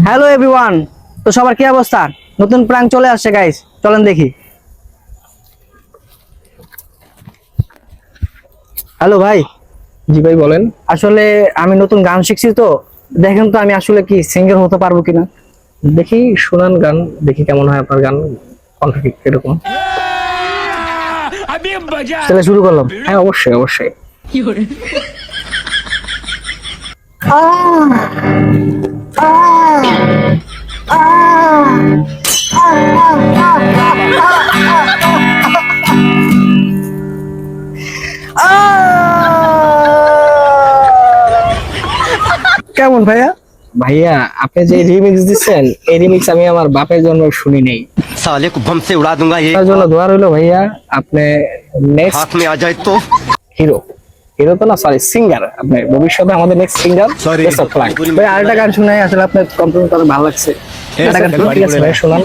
Hello everyone, তো সবার কি অবস্থা? নতুন প্র্যাঙ্ক চলে আসছে গাইস, চলেন দেখি। হ্যালো ভাই। জি ভাই বলেন। আসলে আমি নতুন গান শিখছি, তো দেখেন তো আমি আসলে কি সিঙ্গার হতে পারবো কিনা। দেখি শোনান গান, দেখি কেমন হয় আপনার গান, কণ্ঠ ঠিক এরকম। তাহলে শুরু করলাম। হ্যাঁ অবশ্যই অবশ্যই। কেমন ভাইয়া? ভাইয়া আপনি যে রিমিক্স দিচ্ছেন, এই রিমিক্স আমি আমার বাপের জন্য শুনি নেই। साले को बम से उड़ा दूंगा ये তার জন্য দোয়া রইলো ভাইয়া, আপনি নেক্সট हाथ में आ जाए तो হিরো, হিরো তো না সরি সিঙ্গার, আপনি ভবিষ্যতে আমাদের নেক্সট সিঙ্গার। Sorry. ভাই আরেকটা গান শুনাই, আসলে আপনার কম্পোজ করে ভালো লাগছে। ঠিক আছে ভাই শোনান।